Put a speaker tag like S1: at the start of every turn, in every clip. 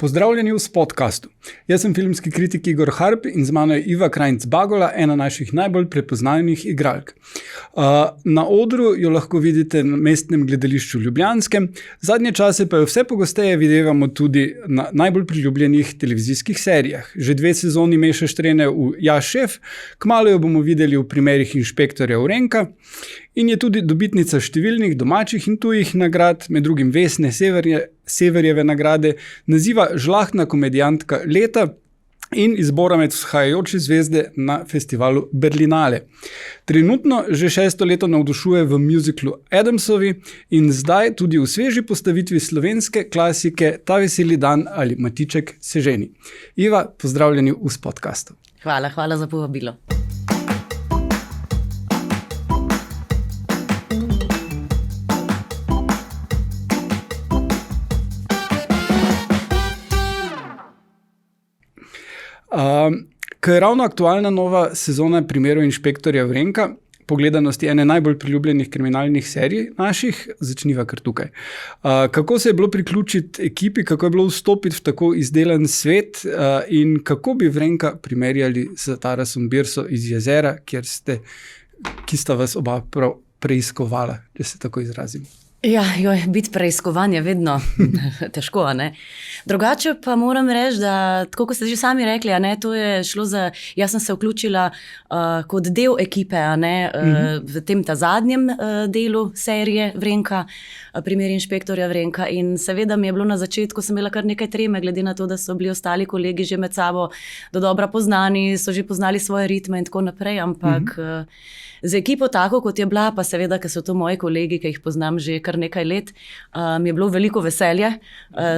S1: Pozdravljeni v podkastu. Jaz sem filmski kritik Igor Harp in z mano je Iva Krajnc-Bagola, ena naših najbolj prepoznavnih igralk. Na odru jo lahko vidite na Mestnem gledališču Ljubljanskem, zadnje čase pa jo vse pogosteje videvamo tudi na najbolj priljubljenih televizijskih serijah. Že 2 sezoni meša štrene v Ja, šef, kmalu jo bomo videli v primerih Inšpektorja Urenka in je tudi dobitnica številnih domačih in tujih nagrad, med drugim Vesne Severjeve nagrade, naziva žlahtna komedijantka leta in izbora med vzhajajoče zvezde na festivalu Berlinale. Trenutno že 6. leto navdušuje v muziklu Adamsovi in zdaj tudi v sveži postavitvi slovenske klasike Ta veseli dan ali Matiček se ženi. Iva, pozdravljeni v podkastu.
S2: Hvala za povabilo.
S1: Ko je ravno aktualna nova sezona primerov Inšpektorja Urenka, po gledanosti ene najbolj priljubljenih kriminalnih serij naših, začniva kar tukaj. Kako se je bilo priključiti ekipi, kako je bilo vstopiti v tako izdelan svet in kako bi Urenka primerjali s Tarasom Birso iz Jezera, ki sta vas oba preiskovala, če se tako izrazim?
S2: Ja, biti preiskovanje vedno težko, a ne? Drugače pa moram reči, da, tako kot ste že sami rekli, a ne, to je šlo za, jaz sem se vključila kot del ekipe, a ne, v tem ta zadnjem delu serije Urenka, primer Inšpektorja Urenka, in seveda mi je bilo na začetku, sem imela kar nekaj treme, glede na to, da so bili ostali kolegi že med sabo dodobra poznani, so že poznali svoje ritme in tako naprej, ampak z ekipo tako, kot je bila, pa seveda, ker so to moji kolegi, ki jih poznam že kar nekaj let, mi je bilo veliko veselje,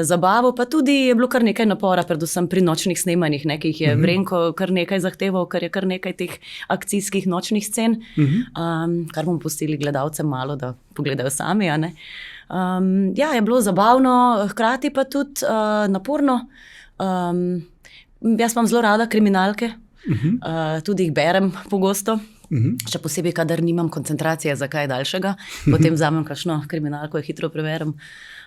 S2: zabavo, pa tudi je bilo kar nekaj napora, predvsem pri nočnih snemanjih, ki jih je Urenko kar nekaj zahteval, ker je kar nekaj teh akcijskih nočnih scen, kar bomo pustili gledalcem malo, da pogledajo sami, a ne. Ja, je bilo zabavno, hkrati pa tudi naporno. Jaz imam zelo rada kriminalke, tudi jih berem pogosto. Še posebej, kadar nimam koncentracije za kaj daljšega, potem vzamem kakšno kriminalko in hitro preberem.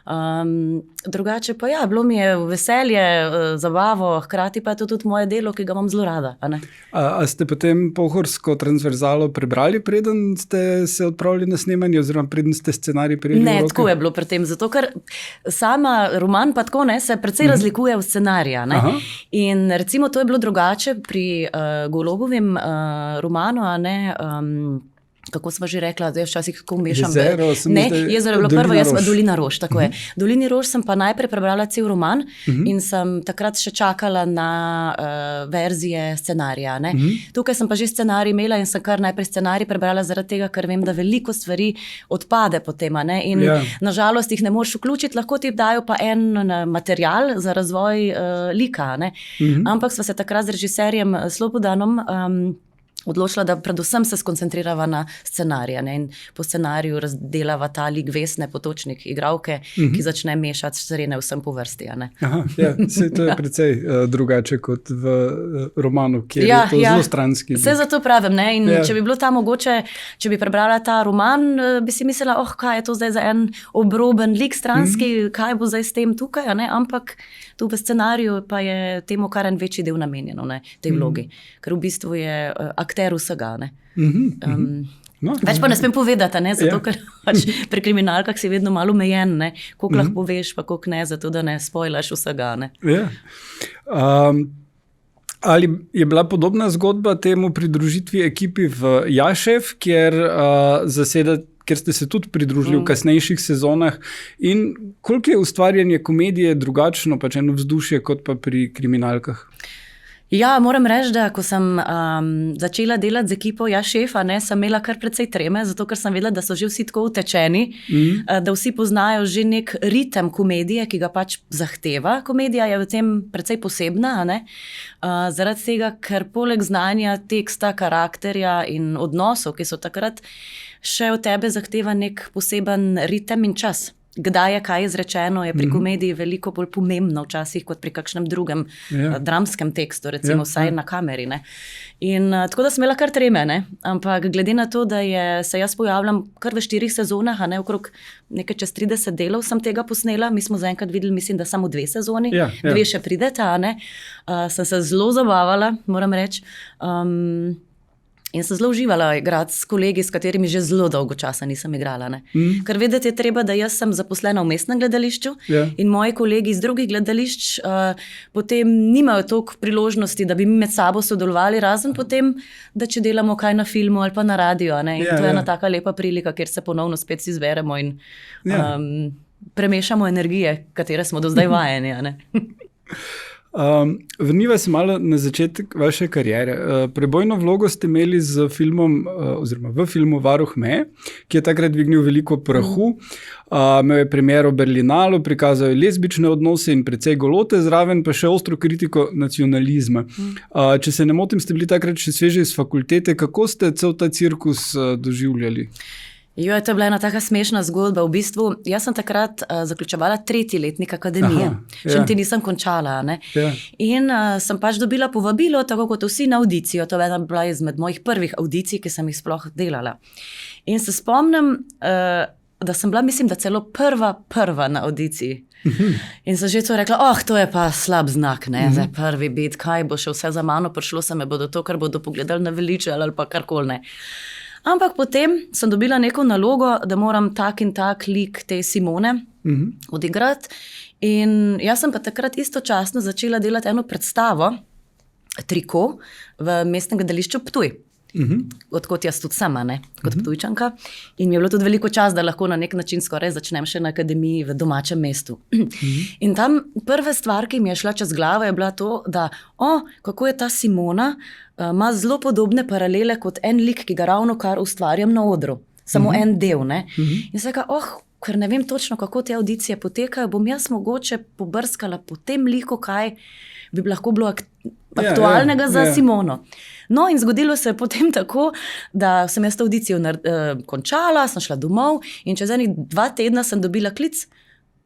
S2: Drugače pa ja, bilo mi je veselje, zabavo, hkrati pa je to tudi moje delo, ki ga imam zelo rada.
S1: A ste potem Pohorsko transverzalo prebrali, preden ste se odpravili na snemanje, oziroma preden ste scenarij prijeli v roke?
S2: Ne, tako je bilo pri tem, zato ker sama roman pa tako se precej razlikuje v scenarija. In recimo to je bilo drugače pri Golobovem romanu, a ne, kako sva že rekla, zdaj včasih kako mešam. Jezero je bilo prvo, jaz pa Dolina rož, tako je. Dolini rož sem pa najprej prebrala cel roman in sem takrat še čakala na verzije scenarija. Tukaj sem pa že scenarij imela in sem kar najprej scenarij prebrala zaradi tega, ker vem, da veliko stvari odpade potem, in nažalost jih ne moreš vključiti, lahko ti dajo pa en material za razvoj lika, ampak sva se takrat z režiserjem Slobodanom odločila, da predvsem se skoncentrirava na scenarij, in po scenariju razdelava ta lik Vesne Potočnik, igralke, ki začne mešati sirene vsem po vrsti.
S1: Aha, ja, to je precej drugače kot v romanu, kjer je to zelo stranski.
S2: Vse zato pravim, in če bi bilo ta mogoče, če bi prebrala ta roman, bi si mislila, kaj je to zdaj za en obroben lik stranski, kaj bo zdaj s tem tukaj, ampak tu v scenariju pa je temu kar en večji del namenjeno, tej vlogi, ker v bistvu je akter vsega. Več pa ne smem povedati, zato ker pri kriminalkah si vedno malo omejen, koliko lahko poveš, pa koliko ne, zato da ne spojlaš vsega.
S1: Ali je bila podobna zgodba temu pridružitvi ekipi v Ja, šef, kjer ste se tudi pridružili v kasnejših sezonah, in koliko je ustvarjanje komedije drugačno, pač eno vzdušje, kot pa pri kriminalkah?
S2: Ja, moram reči, da ko sem začela delati z ekipo Ja, šefa, sem imela kar precej treme, zato ker sem vedela, da so že vsi tako utečeni, da vsi poznajo že nek ritem komedije, ki ga pač zahteva. Komedija je v tem precej posebna, zaradi tega, ker poleg znanja teksta, karakterja in odnosov, ki so takrat še od tebe zahteva nek poseben ritem in čas. kdaj je kaj izrečeno, je pri komediji veliko bolj pomembno včasih kot pri kakšnem drugem dramskem tekstu, recimo vsaj na kameri. Ne. In tako da sem imela kar treme, ne. Ampak glede na to, da se jaz pojavljam kar v 4 sezonah, a ne okrog nekaj čez 30 delov sem tega posnela, mi smo zaenkrat videli, mislim, da samo 2 sezoni, 2 še prideta, a ne. Sem se zelo zabavala, moram reči. In sem zelo uživala igrati s kolegi, s katerimi že zelo dolgo časa nisem igrala. Ne. Ker vedeti je treba, da jaz sem zaposlena v mestnem gledališču in moji kolegi iz drugih gledališč potem nimajo toliko priložnosti, da bi mi med sabo sodelovali, razen potem, da če delamo kaj na filmu ali pa na radiju. Ne. In to je ena taka lepa prilika, kjer se ponovno spet izberemo in premešamo energije, katere smo do zdaj vajeni. A ne.
S1: Vrniva se malo na začetek vaše kariere. Prebojno vlogo ste imeli z filmom, oziroma v filmu Varuh meje, ki je takrat dvignil veliko prahu. Imel je premiero v Berlinalu, prikazal je lezbične odnose in precej golote, zraven pa še ostro kritiko nacionalizma. Če se ne motim, ste bili takrat še sveži iz fakultete. Kako ste cel ta cirkus doživljali?
S2: To je bila ena taka smešna zgodba. V bistvu, jaz sem takrat zaključevala 3. letnik akademije. Še niti nisem končala. Ne? In sem pač dobila povabilo, tako kot vsi, na audicijo. To je bila izmed mojih prvih audicij, ki sem jih sploh delala. In se spomnim, da sem bila, mislim, da celo prva na audiciji. In sem že to rekla, to je pa slab znak, ne? Zdaj prvi bit, kaj bo še vse za mano prišlo, se me bodo to, kar bodo pogledali na veličali ali pa karkoli ne. Ampak potem sem dobila neko nalogo, da moram tak in tak lik te Simone odigrati. In jaz sem pa takrat istočasno začela delati eno predstavo, Triko, v mestnem gledališču Ptuj. Odkot jaz tudi sama, ne, kot Ptujčanka. In mi je bilo tudi veliko čas, da lahko na nek način skoraj začnem še na akademiji v domačem mestu. In tam prva stvar, ki mi je šla čez glavo, je bila to, da kako je ta Simona ima zelo podobne paralele kot en lik, ki ga ravno kar ustvarjam na odru. Samo en del, ne. In se ker ne vem točno, kako te audicije potekajo, bom jaz mogoče pobrskala po tem liku, kaj bi lahko bilo aktualnega za Simono. No, in zgodilo se je potem tako, da sem jaz to audicijo končala, sem šla domov in čez 2 tedna sem dobila klic,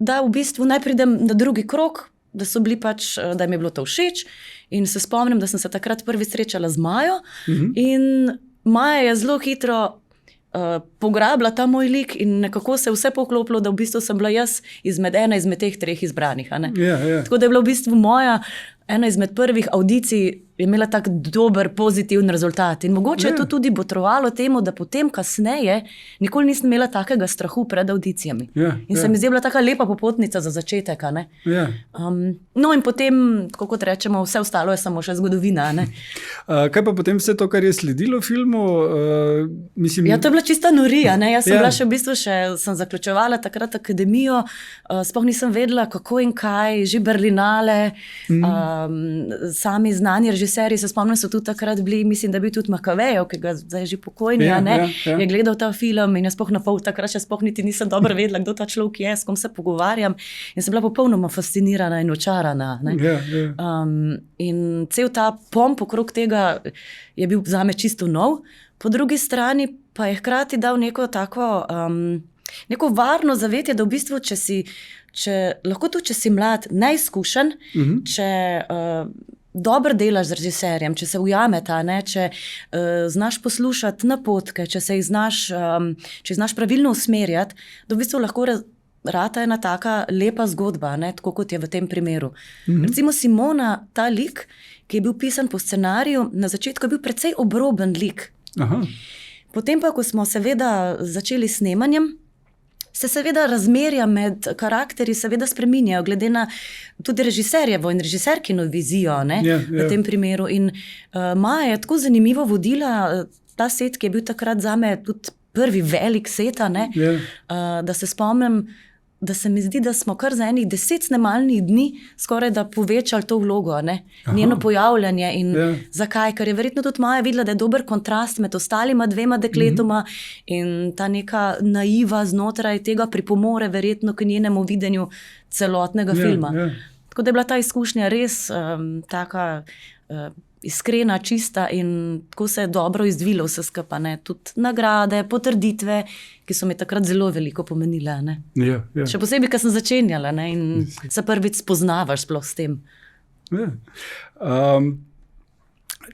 S2: da v bistvu naj pridem na drugi krog, da so bili pač, da mi je bilo to všeč. In se spomnim, da sem se takrat prvič srečala z Majo in Maja je zelo hitro pograbila ta moj lik in nekako se je vse poklopilo, da v bistvu sem bila jaz ena izmed teh 3 izbranih. Tako da je bila v bistvu moja ena izmed prvih audicij, je imela tak dober, pozitiven rezultat. In mogoče je to tudi botrovalo temu, da potem kasneje nikoli nisem imela takega strahu pred audicijami. In se mi zdi bila taka lepa popotnica za začetek. No in potem, kot rečemo, vse ostalo je samo še zgodovina.
S1: Kaj pa potem vse to, kar je sledilo filmu? Mislim...
S2: to je bila čista norija. Jaz sem bila še v bistvu sem zaključevala takrat akademijo, sploh nisem vedela, kako in kaj, že Berlinale, sami znani režiserji, se spomnim, so tudi takrat bili, mislim, da bi tudi Makavejev, ki ga zdaj že pokojni, je gledal ta film in jaz sploh takrat še sploh niti nisem dobro vedela, kdo ta človek je, s kom se pogovarjam in sem bila popolnoma fascinirana in očarana. In cel ta pomp okrog tega je bil zame čisto nov, po drugi strani pa je hkrati dal neko tako neko varno zavetje, da v bistvu, če si mlad, neizkušen, če dobro delaš z režiserjem, če se ujameta, če znaš poslušati napotke, če znaš pravilno usmerjati, da v bistvu lahko rata ena taka lepa zgodba, tako kot je v tem primeru. Recimo Simona, ta lik, ki je bil pisan po scenariju, na začetku je bil precej obroben lik. Potem pa, ko smo seveda začeli s snemanjem, se seveda razmerja med karakterji seveda spreminjajo, glede na tudi režiserjevo in režiserkino vizijo v tem primeru. In Maja je tako zanimivo vodila ta set, ki je bil takrat zame tudi prvi velik set, da se spomnim, da se mi zdi, da smo kar za enih 10 snemalnih dni skoraj da povečali to vlogo, njeno pojavljanje. In zakaj? Ker je verjetno tudi Maja videla, da je dober kontrast med ostalima 2 dekletoma in ta neka naiva znotraj tega pripomore verjetno k njenemu videnju celotnega filma. Tako da je bila ta izkušnja res taka iskrena, čista in tako se je dobro izvilo vse skupaj, ne. Tudi nagrade, potrditve, ki so mi takrat zelo veliko pomenile, ne.
S1: Ja, ja.
S2: Še posebej, ko sem začenjala, ne, in se prvič spoznavaš sploh s tem.
S1: Ja.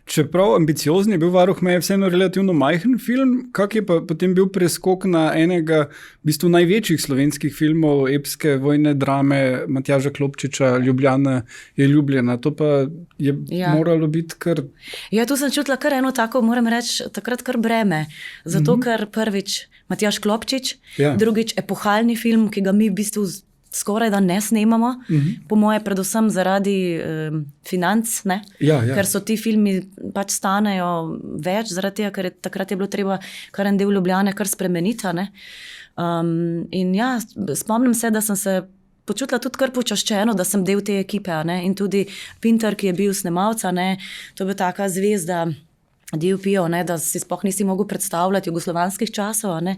S1: Čeprav ambiciozni je bil Varuh meje vseeno relativno majhen film, kak je pa potem bil preskok na enega v bistvu največjih slovenskih filmov, epske vojne drame Matjaža Klopčiča, Ljubljana je ljubljena. To pa je moralo biti kar...
S2: Ja, tu sem čutila kar eno tako, moram reči, takrat kar breme. Zato, ker prvič Matjaž Klopčič, drugič epohalni film, ki ga mi v bistvu skoraj da ne snemamo, po moje predvsem zaradi financ, ne? Ker so ti filmi pač stanejo več, zaradi tega, ker takrat je bilo treba kar en del Ljubljane kar spremeniti, ne? In ja, spomnim se, da sem se počutila tudi kar počaščeno, da sem del te ekipe, ne? In tudi Pintar, ki je bil snemalca, ne? To je bila taka zvezda DOP-jev, ne, da si sploh nisi mogel predstavljati jugoslovanskih časov, ne.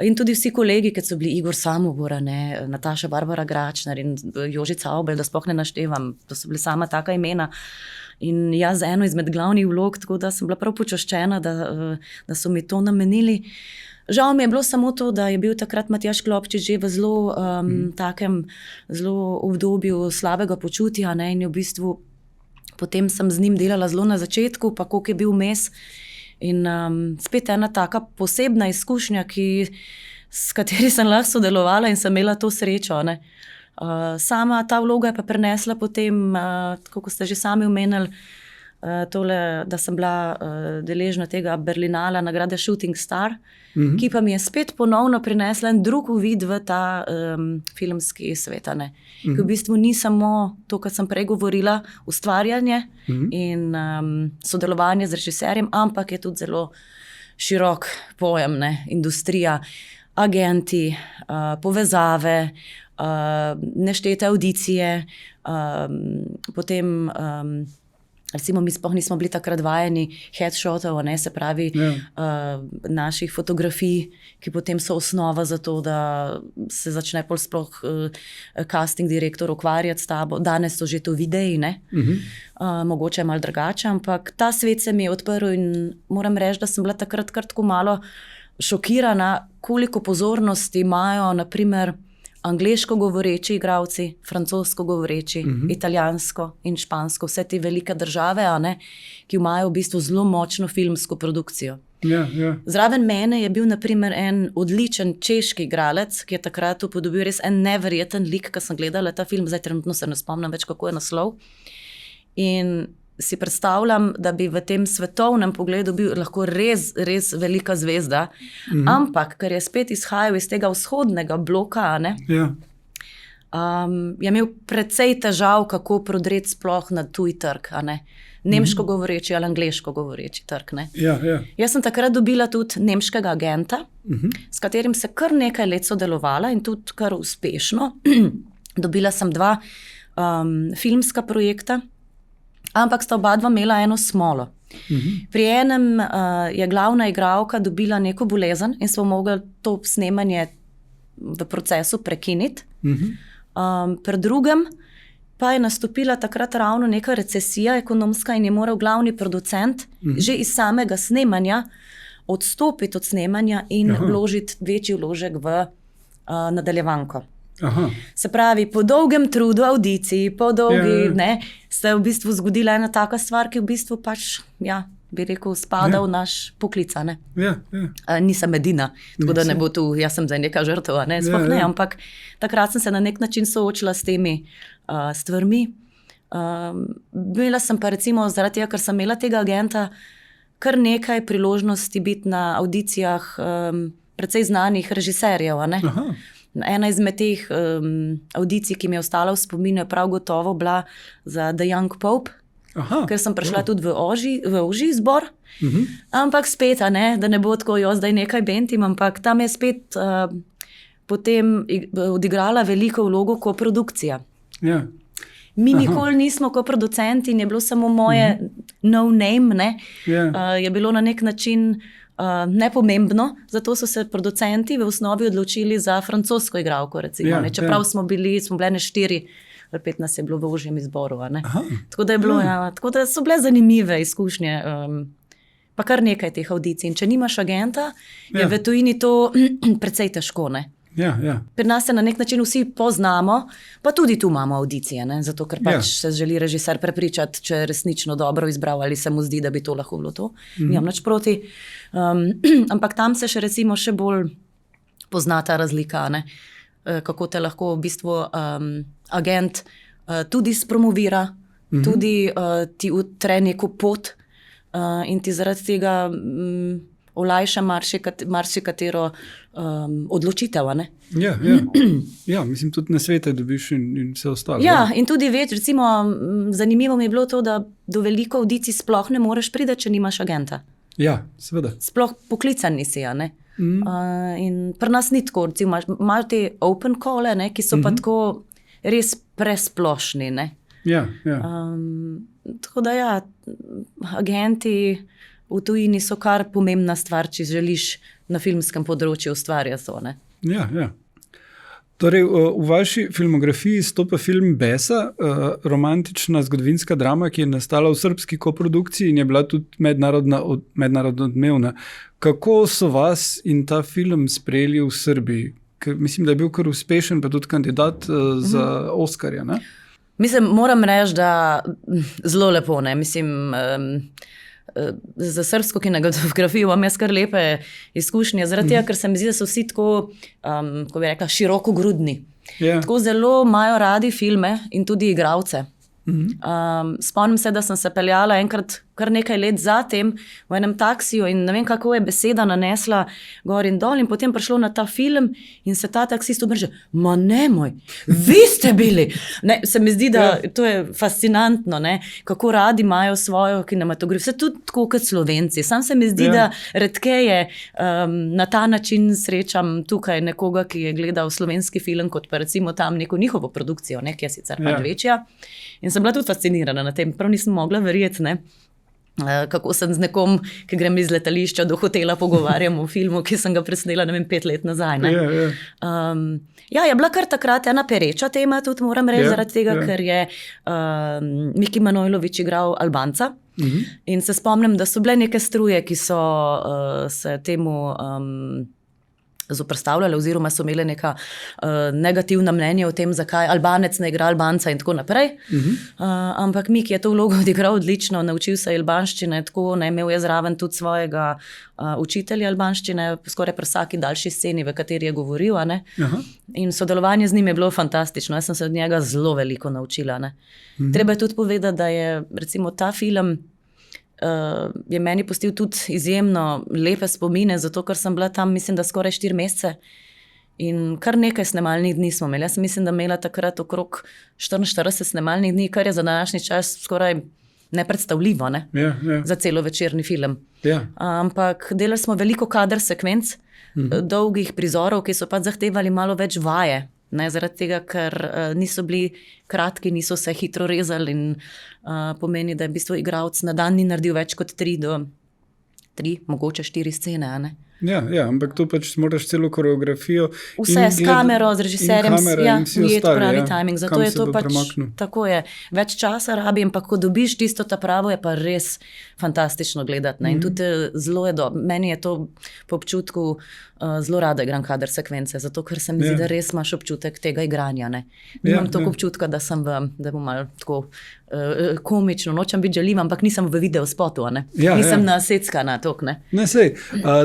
S2: In tudi vsi kolegi, ki so bili Igor Samobor, ne, Nataša Barbara Gračner in Joži Cavbelj, da sploh ne naštevam, to so bili sama taka imena. In jaz eno izmed glavnih vlog, tako da sem bila prav počaščena, da so mi to namenili. Žal mi je bilo samo to, da je bil takrat Matjaž Klopčič že v takem zelo obdobju slabega počutja, ne, in je v bistvu potem sem z njim delala zelo na začetku, pa koliko je bil vmes. In spet ena taka posebna izkušnja, s kateri sem lahko sodelovala in sem imela to srečo, ne. Sama ta vloga je pa prinesla potem, tako kot ste že sami omenili, tole, da sem bila deležna tega Berlinala, nagrade Shooting Star, ki pa mi je spet ponovno prinesla en drug uvid v ta filmski svet, ne. Ki v bistvu ni samo to, kar sem prej govorila, ustvarjanje in sodelovanje z režiserjem, ampak je tudi zelo širok pojem, ne, industrija, agenti, povezave, neštete audicije, potem recimo mi sploh nismo bili takrat vajeni headshotov, ne, se pravi naših fotografij, ki potem so osnova za to, da se začne pol sploh casting direktor ukvarjati s tabo. Danes so že to videi, ne. Mogoče je malo drugače, ampak ta svet se mi je odprl in moram reči, da sem bila takrat kar tako malo šokirana, koliko pozornosti imajo naprimer angleško govoreči igralci, francosko govoreči, italijansko in špansko, vse te velike države, ne, ki imajo v bistvu zelo močno filmsko produkcijo. Zraven mene je bil naprimer en odličen češki igralec, ki je takrat upodobil res en neverjeten lik, ko sem gledala ta film, zdaj trenutno se ne spomnim več, kako je naslov. In si predstavljam, da bi v tem svetovnem pogledu bil lahko res, res velika zvezda, ampak, ker je spet izhajal iz tega vzhodnega bloka, ne, je imel precej težav, kako prodreti sploh na tuj trg, ne, nemško govoreči ali angleško govoreči trg, ne. Jaz sem takrat dobila tudi nemškega agenta, s katerim se kar nekaj let sodelovala in tudi kar uspešno. Dobila sem 2 filmska projekta, ampak sta oba dva imela eno smolo. Pri enem je glavna igralka dobila neko bolezen in smo mogli to snemanje v procesu prekiniti. Pri drugem pa je nastopila takrat ravno neka recesija ekonomska in je moral glavni producent že iz samega snemanja odstopiti od snemanja in vložiti večji vložek v nadaljevanko. Se pravi, po dolgem trudu audiciji, po dolgi, ne, se je v bistvu zgodila ena taka stvar, ki v bistvu pač, bi rekel, spada v naš poklic, ne. Nisem edina, tako da ne bo tu, jaz sem zdaj neka žrtev, ne, sploh ne, ampak takrat sem se na nek način soočila s temi stvarmi. Imela sem pa recimo, zaradi tega, ker sem imela tega agenta, kar nekaj priložnosti biti na audicijah precej znanih režiserjev, ne. Ena izmed teh audicij, ki mi je ostala v spominu, je prav gotovo bila za The Young Pope, ker sem prišla tudi v ožji izbor, ampak spet, ne, da ne bo tako, zdaj nekaj bentim, ampak tam je spet potem odigrala veliko vlogo koprodukcija. Mi nikoli nismo koproducenti in je bilo samo moje no name, ne, je bilo na nek način nepomembno, zato so se producenti v osnovi odločili za francosko igralko, recimo. Čeprav smo bile 4 ali 15 je bilo v ožjem izboru. Tako da je bilo, tako da so bile zanimive izkušnje. Pa kar nekaj teh audicij. In če nimaš agenta, je v tujini to precej težko. Pri nas se na nek način vsi poznamo, pa tudi tu imamo audicije, zato ker se želi režiser prepričati, če je resnično dobro izbral ali se mu zdi, da bi to lahko bilo to. Nimam nič proti. Ampak tam se še bolj pozna ta razlika, kako te lahko v bistvu agent tudi spromovira, tudi ti utre neko pot in ti zaradi tega olajša marsikatero odločitev.
S1: Ja, mislim, tudi na svete dobiš in vse ostalo.
S2: Ja, in tudi več, recimo, zanimivo mi je bilo to, da do veliko audicij sploh ne moreš priti, če nimaš agenta.
S1: Ja, seveda.
S2: Sploh poklican nisi, in pri nas ni tako, recimo, imaš te open call, ki so pa tako res presplošni,
S1: Ja.
S2: Tako da agenti v tujini so kar pomembna stvar, če želiš na filmskem področju ustvarjati to.
S1: Ja. Torej, v vaši filmografiji stopa film Besa, romantična zgodovinska drama, ki je nastala v srbski koprodukciji in je bila tudi mednarodno odmevna. Kako so vas in ta film sprejeli v Srbiji? Mislim, da je bil kar uspešen, pa tudi kandidat za Oskarja, ne?
S2: Mislim, moram reči, da zelo lepo, Mislim, za srbsko kinematografijo imam jaz kar lepe izkušnje, zaradi tega, ker se mi zdi, da so vsi tako, ko bi rekla, širokogrudni. Tako zelo imajo radi filme in tudi igralce. Spomnim se, da sem se peljala enkrat kar nekaj let zatem v enem taksiju in ne vem, kako je beseda nanesla gor in dol in potem prišlo na ta film in se ta taksist obrže, ma nemoj, vi ste bili! Se mi zdi, da to je fascinantno, kako radi imajo svojo kinematografijo, vse tudi tako kot Slovenci. Sam se mi zdi, da redkeje na ta način srečam tukaj nekoga, ki je gledal slovenski film, kot pa recimo tam neko njihovo produkcijo, ki je sicer pač večja. In sem bila tudi fascinirana na tem, prav nisem mogla verjeti, kako sem z nekom, ki grem iz letališča do hotela, pogovarjam o filmu, ki sem ga presnela, 5 let nazaj. Je bila kar takrat ena pereča tema, tudi moram reči, zaradi tega, ker je Miki Manojlović igral Albanca. In se spomnim, da so bile neke struje, ki so se temu zoperstavljale oziroma so imele neka negativna mnenja o tem, zakaj Albanec ne igra Albanca in tako naprej. Ampak Miki je to vlogo odigral odlično, naučil se albanščine, tako imel je zraven tudi svojega učitelja albanščine, skoraj pri vsaki daljši sceni, v kateri je govoril. In sodelovanje z njim je bilo fantastično. Jaz sem se od njega zelo veliko naučila. Treba je tudi povedati, da je recimo ta film je meni pustil tudi izjemno lepe spomine, zato ker sem bila tam, mislim, da skoraj 4 mesece in kar nekaj snemalnih dni smo imeli. Jaz mislim, da imela takrat okrog 44 snemalnih dni, kar je za današnji čas skoraj nepredstavljivo, za celovečerni film. Ampak delali smo veliko kader sekvenc, dolgih prizorov, ki so pa zahtevali malo več vaje. Zaradi tega, ker niso bili kratki, niso se hitro rezali in pomeni, da je v bistvu igralec na dan ni naredil več kot 3, mogoče 4 scene.
S1: Ja, ampak to pač moraš celo koreografijo.
S2: Vse s kamero, z režiserjem, ujeti pravi timing. Zato je to pač tako je. Več časa rabi, ampak ko dobiš tisto ta pravo, je pa res fantastično gledati. In tudi zelo je dobro. Meni je to po občutku zelo rada igram kader sekvence, zato ker se mi zdi, da res imaš občutek tega igranja. Nimam toliko občutka, da bom malo tako komično, nočem biti žaljiva, ampak nisem v videospotu, nisem naseckana tok,
S1: Ne, sej,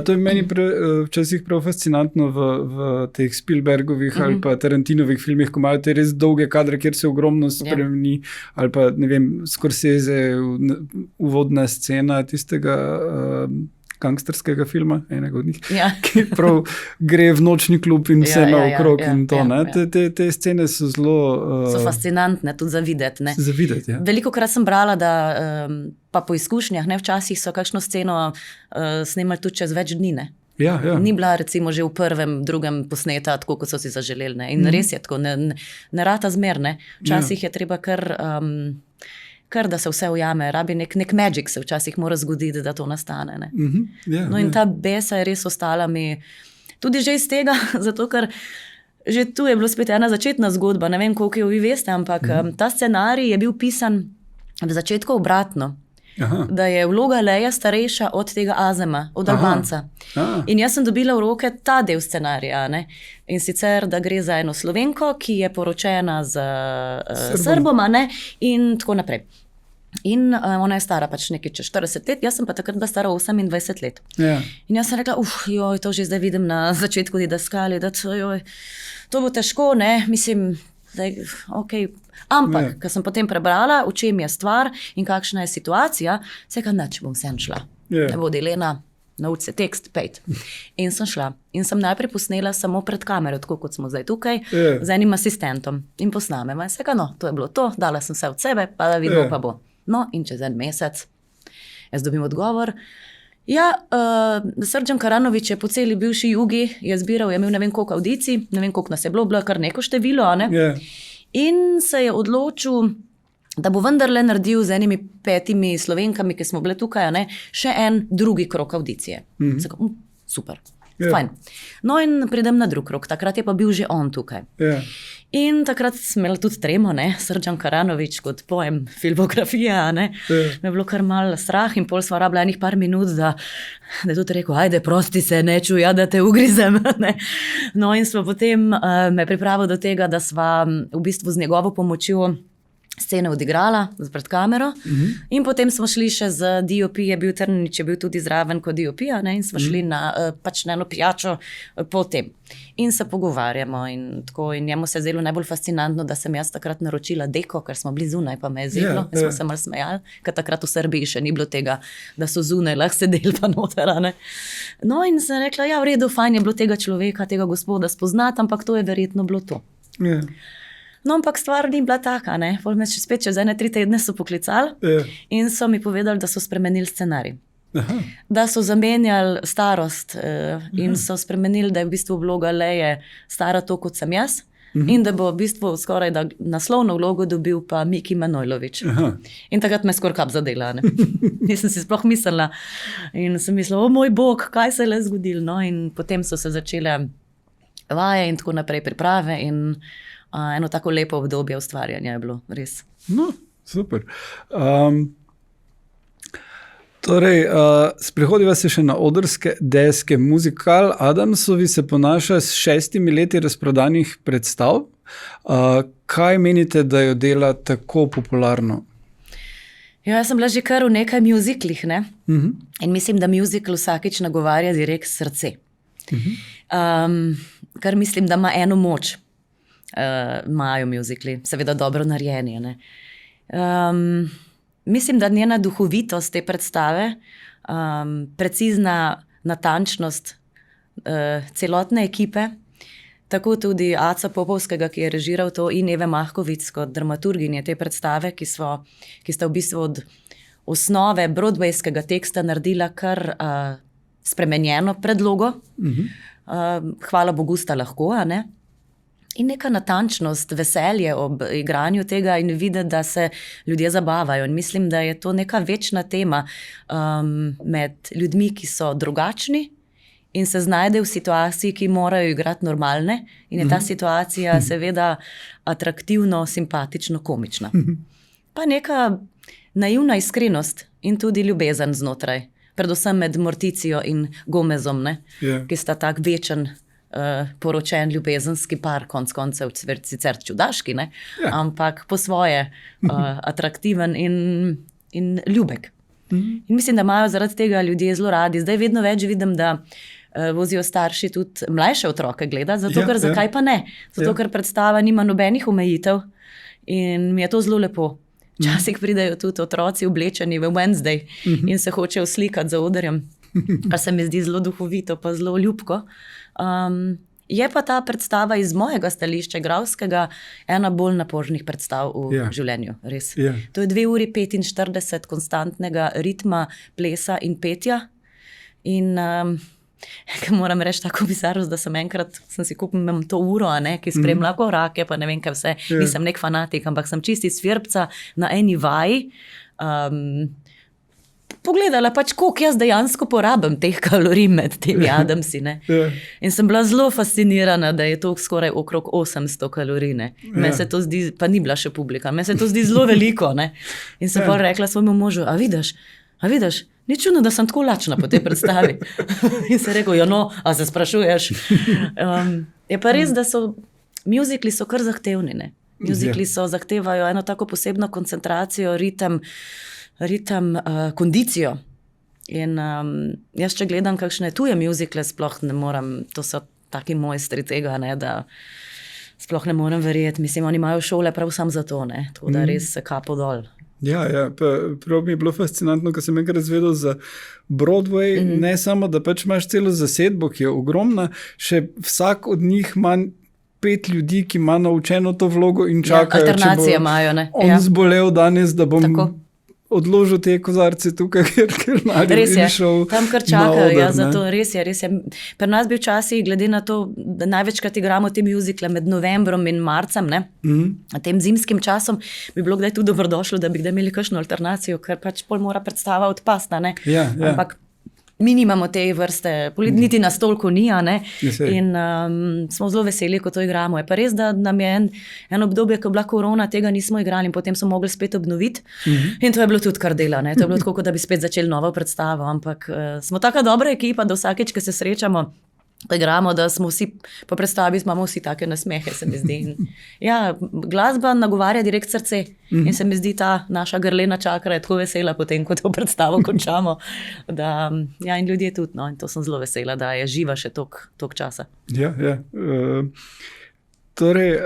S1: to je meni včasih prav fascinantno v teh Spielbergovih ali pa Tarantinovih filmih, ko imajo te res dolge kadre, kjer se ogromno spremeni, ali pa, ne vem, Scorsese, uvodna scena tistega gangsterskega filma, enega od njih, ki prav gre v nočni klub in vse naokrog in to. Te scene so zelo
S2: so fascinantne, tudi za videti. Velikokrat sem brala, da pa po izkušnjah, včasih so kakšno sceno snemali tudi čez več dni. Ni bila recimo že v prvem, drugem posneta, tako kot so si zaželeli. In res je tako, ne rata zmer. Včasih je treba kar da se vse ujame, rabi nek magic se včasih mora zgoditi, da to nastane. In ta Besa je res ostala mi tudi že iz tega, zato ker že tu je bilo spet ena začetna zgodba, ne vem, koliko jo vi veste, ampak ta scenarij je bil pisan v začetku obratno.
S1: Aha.
S2: Da je vloga Leja starejša od tega Azema, od Albanca. In jaz sem dobila v roke ta del scenarija. Ne? In sicer, da gre za eno Slovenko, ki je poročena z Srbom, ne? In tako naprej. In ona je stara pač nekaj čez 40 let, jaz sem pa takrat bila stara 28 let.
S1: Ja.
S2: In jaz sem rekla, joj, to že zdaj vidim na začetku didaskali, da to bo težko, ne, mislim, da je ok. Ampak, ko sem potem prebrala, v čem je stvar in kakšna je situacija, se je nič, bom sem šla. Ne bo Elena, nauči se tekst, pejt. In sem šla. In sem najprej posnela samo pred kamero, tako kot smo zdaj tukaj, z enim asistentom. In posnamem. In se to je bilo to, dala sem vse od sebe, pa da vidimo, pa bo. No, in čez en mesec jaz dobim odgovor. Ja, Srdjan Karanović je po celi bivši Jugi, je zbiral, je imel ne vem koliko audicij, ne vem koliko nas je bilo kar neko število, a ne? In se je odločil, da bo vendarle naredil z enimi 5 Slovenkami, ki smo bile tukaj, a ne, še en drugi krog audicije. Super, fajn. No in pridem na drug krog, takrat je pa bil že on tukaj. In takrat sem imela tudi tremo, ne, Srdjan Karanović kot pojem filmografije, a ne, me je bilo kar malo strah in pol sva rabila enih par minut, da je tudi rekel, ajde, prosti se, ne čuja, da te ugrizem, ne. No in sva potem me pripravila do tega, da sva v bistvu z njegovo pomočjo scene odigrala pred kamero in potem smo šli še z DOP, je bil Trnič, je bil tudi zraven kot DOP, ne, in smo šli na eno pijačo po tem. In se pogovarjamo in tako, in njemu se je zdelo najbolj fascinantno, da sem jaz takrat naročila deko, ker smo bili zunaj, pa me je zelo, smo se malo smejali, ker takrat v Srbiji še ni bilo tega, da so zunaj lahko sedeli pa noter, ne. No in sem rekla, ja, v redu, fajn je bilo tega človeka, tega gospoda spoznati, ampak to je verjetno bilo to. No, ampak stvar ni bila taka, ne. Pol me še spet čez 3 tedne so poklicali in so mi povedali, da so spremenili scenarij. Da so zamenjali starost in so spremenili, da je v bistvu vloga Leje stara to, kot sem jaz, in da bo v bistvu skoraj da naslovno vlogo dobil pa Miki Manojlović. In takrat me skoraj kap zadela, ne. Nisem si sploh mislila in sem mislila, moj bog, kaj se je le zgodilo, no, in potem so se začele vaje in tako naprej priprave in eno tako lepo obdobje ustvarjanja je bilo, res.
S1: No, super. Torej, sprehodiva se še na odrske deske. Muzikal Adamsovi se ponaša s 6 leti razprodanih predstav. Kaj menite, da jo dela tako popularno?
S2: Ja, jaz sem bila že kar v nekaj muziklih, ne? In mislim, da muzikl vsakič nagovarja direkt srce. Kar mislim, da ima eno moč. Imajo muzikli, seveda dobro narejeni, ne. Mislim, da njena duhovitost te predstave, precizna natančnost celotne ekipe, tako tudi Aca Popovskega, ki je režiral to, in Eve Mahkovic kot dramaturginje te predstave, ki sta v bistvu od osnove broadwayskega teksta naredila kar spremenjeno predlogo. Hvala Bogu sta lahko, a ne. In neka natančnost, veselje ob igranju tega in videti, da se ljudje zabavajo. In mislim, da je to neka večna tema med ljudmi, ki so drugačni in se znajdejo v situaciji, ki morajo igrati normalne. In je ta situacija seveda atraktivno, simpatično, komična. Pa neka naivna iskrenost in tudi ljubezen znotraj. Predvsem med Morticijo in Gomezom, ne? Ki sta tak večen poročen ljubezenski par, konc koncev sicer čudaški, ne? Ampak po svoje atraktiven in ljubek. In mislim, da imajo zaradi tega ljudje zelo radi. Zdaj vedno več vidim, da vozijo starši tudi mlajše otroke gledati, zato ker zakaj pa ne? Zato ker predstava nima nobenih omejitev in mi je to zelo lepo. Včasih pridejo tudi otroci oblečeni v Wednesday in se hočejo slikati za odrjem, kar se mi zdi zelo duhovito pa zelo ljubko. Je pa ta predstava iz mojega stališča igralskega ena bolj napornih predstav v življenju, res. To je 2 uri 45 konstantnega ritma, plesa in petja in moram reči tako bizarno, da sem si kupila to uro, ki spremlja korake, pa ne vem kaj vse, nisem nek fanatik, ampak sem čisti svirbca na eni vaji, pogledala, pač, koliko jaz dejansko porabim teh kalorij med temi Adamsi. Ne? In sem bila zelo fascinirana, da je to skoraj okrog 800 kalorij. Meni se to zdi, pa ni bila še publika, meni se to zdi zelo veliko. Ne? In sem pa rekla svojemu možu, a vidiš, ni čudno, da sem tako lačna po tej predstavi. In se rekel, ja no, a se sprašuješ. Je pa res, da muzikli so kar zahtevni. Ne? Muzikli zahtevajo eno tako posebno koncentracijo, ritem, kondicijo. In jaz, če gledam kakšne tuje muzikle, sploh ne morem, to so taki mojstri tega, ne, da sploh ne morem verjeti. Mislim, oni imajo šole prav sam za to, ne, tako da res se kapo dol.
S1: Ja, prav mi je bilo fascinantno, ko sem enkrat izvedel za Broadway, ne samo, da pač imaš celo zasedbo, ki je ogromna, še vsak od njih ima 5 ljudi, ki ima naučeno to vlogo in čakajo,
S2: alternacije imajo, ne.
S1: On zbolel danes, da bom odložil te kozarce tukaj, ker
S2: res je,
S1: šel
S2: tam kar čakajo, zato res je. Pri nas bi včasih, glede na to, da največkrat igramo te muzikle med novembrom in marcem, ne, tem zimskim časom, bi bilo kdaj tudi dobrodošlo, da bi kdaj imeli kakšno alternacijo, ker pač pol mora predstava odpasti, ne. Ampak mi nimamo te vrste, niti nas toliko ni, ne? In smo zelo veseli, ko to igramo. Je pa res, da nam je en obdobje, ko je bila korona, tega nismo igrali in potem so mogli spet obnoviti. In to je bilo tudi kar dela, ne? To je bilo tako, da bi spet začeli novo predstavo, ampak smo taka dobra ekipa, da vsakeč, ko se srečamo, da igramo, da smo vsi, po predstavi imamo vsi take nasmehe, se mi zdi. Ja, glasba nagovarja direkt srce in se mi zdi ta naša grlena čakra je tako vesela potem, ko to predstavo končamo. Ja, in ljudje tudi, no, in to sem zelo vesela, da je živa še toliko časa.
S1: Ja. Torej,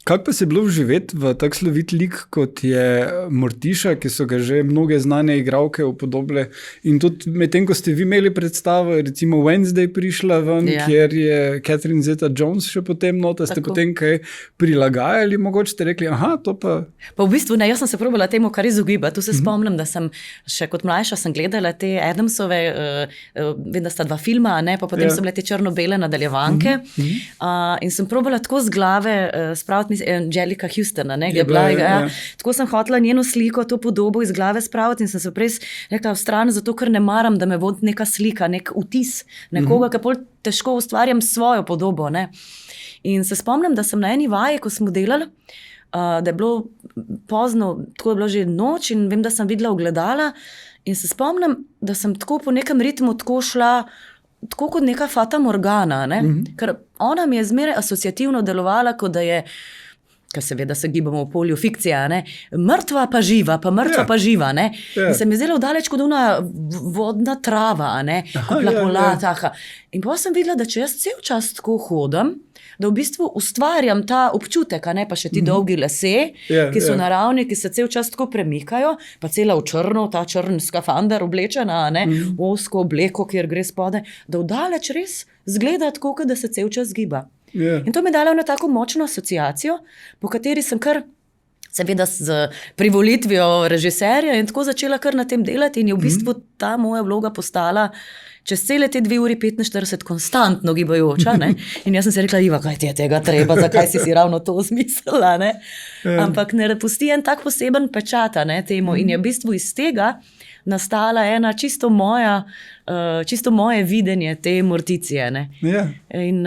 S1: kako pa se je bilo vživeti v tak slovit lik, kot je Mortiša, ki so ga že mnoge znane igralke upodobile, in tudi medtem, ko ste vi imeli predstavo, recimo Wednesday prišla ven, kjer je Catherine Zeta-Jones še potem nota, ste potem kaj prilagajali, mogoče ste rekli, aha, to pa...
S2: Pa v bistvu ne, jaz sem se probala temu kar izogibati, tu se spomnim, da sem še kot mlajša sem gledala te Adamsove, vem, da sta 2 filma, ne, pa potem so bile te črno-bele nadaljevanke, in sem probala tako z glave spraviti Angelika Houstona, ne, tako sem hotela njeno sliko, to podobo iz glave spraviti in sem se prej rekla v stran, zato ker ne maram, da me vodi neka slika, nek vtis nekoga, ki bolj težko ustvarjam svojo podobo, ne. In se spomnim, da sem na eni vaji, ko smo delali, da je bilo pozno, tako je bilo že noč in vem, da sem videla ogledala in se spomnim, da sem tako po nekem ritmu tako šla, tako kot neka fata morgana, ne? Ker ona mi je zmeraj asociativno delovala, kot da je, ker seveda se gibamo v polju fikcija, ne? Mrtva pa živa, pa živa, ne? In se mi je zdelo daleč kot ona vodna trava, ne? In pa sem videla, da če jaz cel čas tako hodim, da v bistvu ustvarjam ta občutek, ne, pa še ti dolgi lase, ki so naravni, ki se cel čas tako premikajo, pa cela v črno, ta črn skafander oblečena, ne, ozko obleko, kjer gre spodaj, da vdaleč res zgleda tako, da se cel čas giba. In to mi je dalo na tako močno asociacijo, po kateri sem kar, seveda z privolitvijo režiserja in tako začela kar na tem delati in je v bistvu ta moja vloga postala čez cele te 2 uri 45 konstantno gibajoča, ne? In jaz sem se rekla, Iva, kaj ti je tega treba, zakaj si ravno to zmislila, ne? Ampak ne pusti en tak poseben pečat, ne, temu in je v bistvu iz tega nastala ena čisto moje videnje te Morticije, ne. In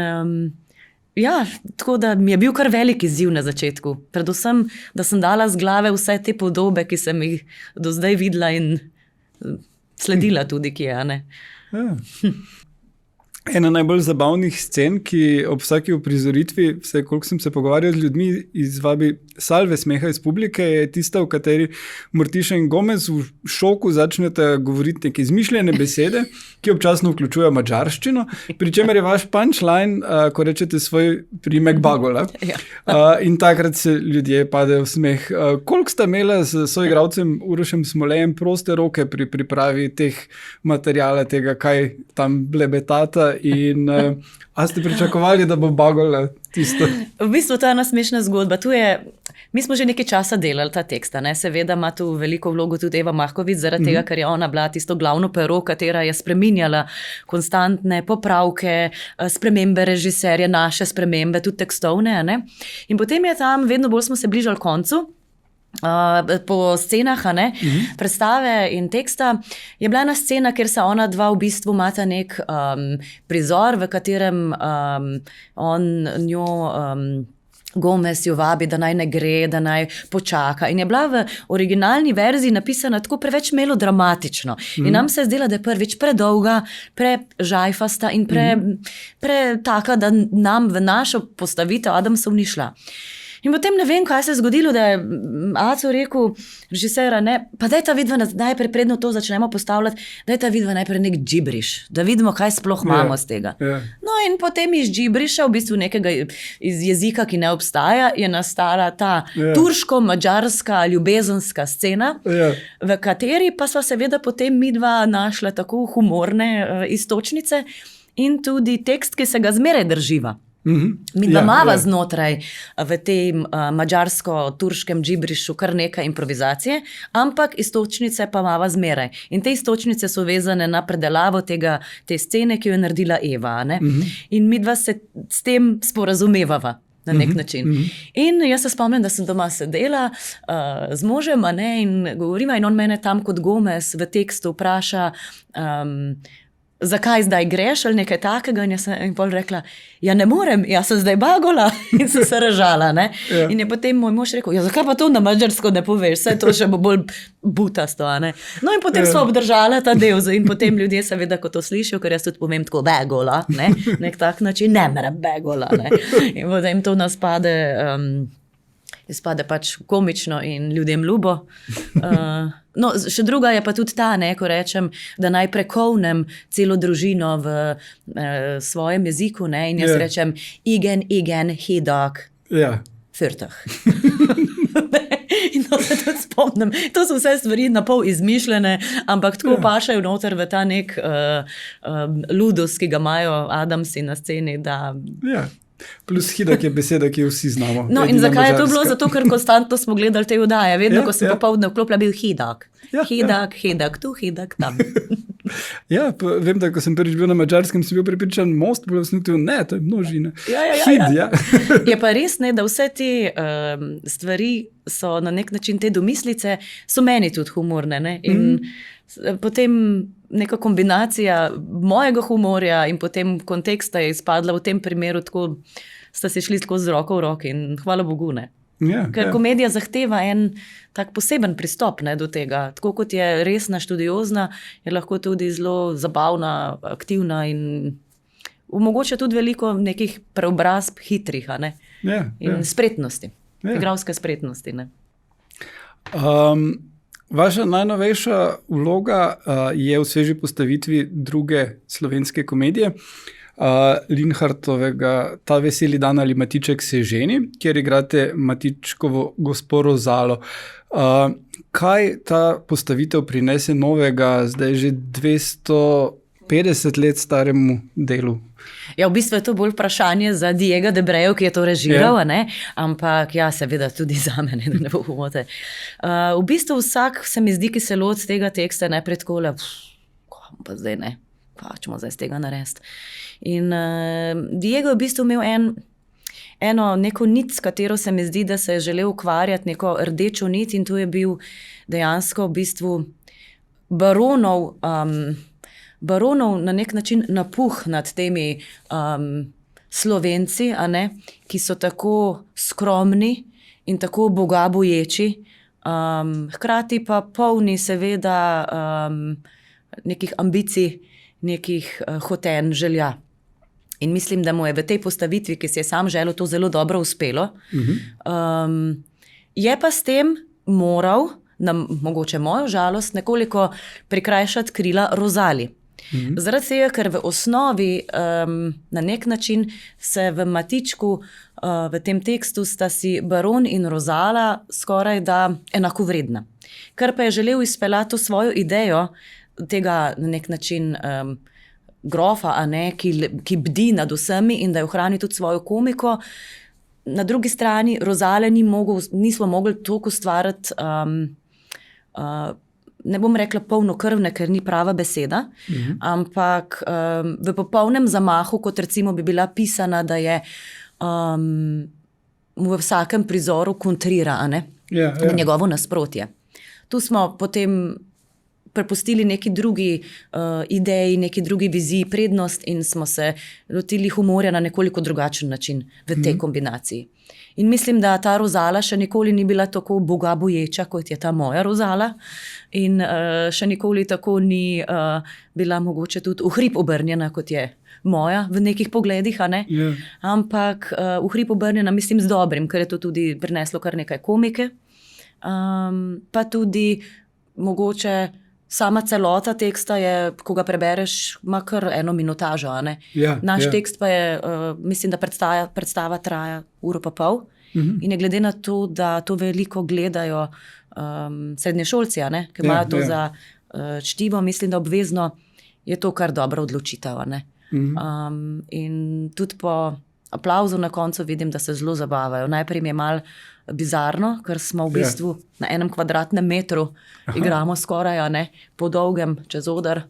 S2: ja, tako da mi je bil kar velik izziv na začetku. Predvsem, da sem dala z glave vse te podobe, ki sem jih do zdaj videla in sledila tudi, ki je, ne.
S1: Ena najbolj zabavnih scen, ki ob vsaki uprizoritvi, vse koliko sem se pogovarjal z ljudmi, izvabi salve smeha iz publike, je tista, v kateri Mortiša in Gomez v šoku začnete govoriti neke izmišljene besede, ki občasno vključujejo madžarščino, pri čemer je vaš punchline, ko rečete svoj priimek Bagola. In takrat se ljudje padejo v smeh. Koliko sta imela s soigralcem Urošem Smolejem proste roke pri pripravi teh materiala, tega, kaj tam blebetata, in a ste pričakovali, da bo Bagola tisto?
S2: V bistvu to je ena smešna zgodba. Mi smo že nekaj časa delali ta teksta, ne? Seveda ima tu veliko vlogo tudi Eva Mahkovič, zaradi tega, ker je ona bila tisto glavno pero, katera je spreminjala konstantne popravke, spremembe režiserja, naše spremembe, tudi tekstovne, ne? In potem je tam, vedno bolj smo se bližali koncu, po scenah, predstave in teksta, je bila ena scena, kjer se ona dva v bistvu imata nek prizor, v katerem on njo Gomez jo vabi, da naj ne gre, da naj počaka. In je bila v originalni verziji napisana tako preveč melodramatično. In nam se je zdela, da je prvič predolga, prežajfasta in taka, da nam v našo postavitev Adamsov ni šla. In potem ne vem, kaj se je zgodilo, da je Aco rekel, režisera, pa daj ta vidva najprej, predno to začnemo postavljati, daj ta vidva najprej nek džibriš, da vidimo, kaj sploh imamo z tega. No in potem iz džibriša, v bistvu nekega iz jezika, ki ne obstaja, je nastala ta turško-mađarska ljubezenska scena, v kateri pa sva seveda potem midva našla tako humorne iztočnice in tudi tekst, ki se ga zmeraj drživa. Mi dva mava znotraj v tem mađarsko-turškem džibrišu kar nekaj improvizacije, ampak istočnice pa mava zmeraj. In te istočnice so vezane na predelavo te scene, ki jo je naredila Eva. In mi dva se s tem sporazumevava na nek način. In jaz se spomnim, da sem doma sedela z možem in govoriva in on mene tam kot Gomez v tekstu vpraša, zakaj zdaj greš ali nekaj takega, in jaz sem pol rekla, ja ne morem, jaz sem zdaj bagola, in sem se ražala. In je potem moj mož rekel, ja zakaj pa to na mađarsko ne poveš, vse to še bo bolj butasto. No in potem smo obdržala ta del in potem ljudje seveda, ko to slišijo, ker jaz tudi povem tako begola, nek tak način, ne merem begola. In potem to nas izpade pač komično in ljudem ljubo. No, še druga je pa tudi ta, ko rečem, da naj prekovnem celo družino v svojem jeziku, in jaz rečem igen, hedag, fyrtah. In to se tudi spomnim. To so vse stvari napol izmišljene, ampak tako pašajo noter v ta nek ludos, ki ga imajo Adamsi na sceni, da...
S1: Plus hidak je beseda, ki jo vsi znamo.
S2: No in zakaj je to bilo? Zato, ker konstantno smo gledali te vdaje. Vedno, ko sem popoldne vklopila, bil hidak. Hidak tu, hidak tam.
S1: Vem, da ko sem prvič bil na Mađarskem, sem bil prepričan most, bolj sem rekel, ne, to je množina. Je pa res, da vse te stvari so na nek način, te domislice, so meni tudi humorne. In potem neka kombinacija mojega humorja in potem konteksta je izpadla v tem primeru, tako sta se šli tako z roko v roki in hvala Bogu, Ker komedija zahteva en tak poseben pristop do tega. Tako kot je resna, študiozna, je lahko tudi zelo zabavna, aktivna in omogoča tudi veliko nekih preobrazb hitrih, in spretnosti, igralske spretnosti, Vaša najnovejša vloga je v sveži postavitvi druge slovenske komedije, Linhartovega Ta veseli dan ali Matiček se ženi, kjer igrate Matičkovo gospo Rozalo. Kaj ta postavitev prinese novega, zdaj že 250 let staremu delu?
S2: Ja, v bistvu je to bolj vprašanje za Diego de Brejo, ki je to režiral, ampak seveda tudi za mene, da ne bo pomote. V bistvu vsak se mi zdi, ki se loti tega teksta, najprej takole, pa zdaj kaj ćemo zdaj z tega narediti. In Diego je v bistvu imel neko nit, s katero se mi zdi, da se je želel ukvarjati, neko rdečo nit, in to je bil dejansko v bistvu baronov na nek način napuh nad temi Slovenci, ki so tako skromni in tako bogaboječi, hkrati pa polni seveda nekih ambicij, nekih hotenj, želja. In mislim, da mu je v tej postavitvi, ki si je sam želel, to zelo dobro uspelo. Je pa s tem moral, na mogoče mojo žalost, nekoliko prikrajšati krila Rozali. Zaradi tega, ker v osnovi na nek način se v Matičku, v tem tekstu sta si baron in Rozala skoraj da enakovredna. Ker pa je želel izpeljati to svojo idejo tega na nek način grofa, ki bdi nad vsemi in da je ohrani tudi svojo komiko. Na drugi strani Rozale nismo mogli toliko ustvariti, ne bom rekla polnokrvne, ker ni prava beseda, ampak v popolnem zamahu, kot recimo bi bila pisana, da je v vsakem prizoru kontrira, na njegovo nasprotje. Tu smo potem prepustili neki drugi ideji, neki drugi viziji, prednost in smo se lotili humorja na nekoliko drugačen način v tej kombinaciji. In mislim, da ta Rozala še nikoli ni bila tako boga boječa, kot je ta moja Rozala, in še nikoli tako ni bila mogoče tudi v hrib obrnjena, kot je moja v nekih pogledih, a ne? Ampak v hrib obrnjena mislim z dobrim, ker je to tudi prineslo kar nekaj komike, pa tudi mogoče sama celota teksta je, ko ga prebereš, ima kar eno minutažo, a ne? Naš tekst pa je, mislim, da predstava traja 1,5 ure, in je glede na to, da to veliko gledajo srednješolci, a ne? Ki imajo to za čtivo, mislim, da obvezno je to kar dobra odločitev, a ne? In tudi po aplavzu na koncu vidim, da se zelo zabavajo. Najprej mi je malo bizarno, ker smo v bistvu na 1 kvadratnem metru igramo skoraj, a ne, po dolgem čez oder,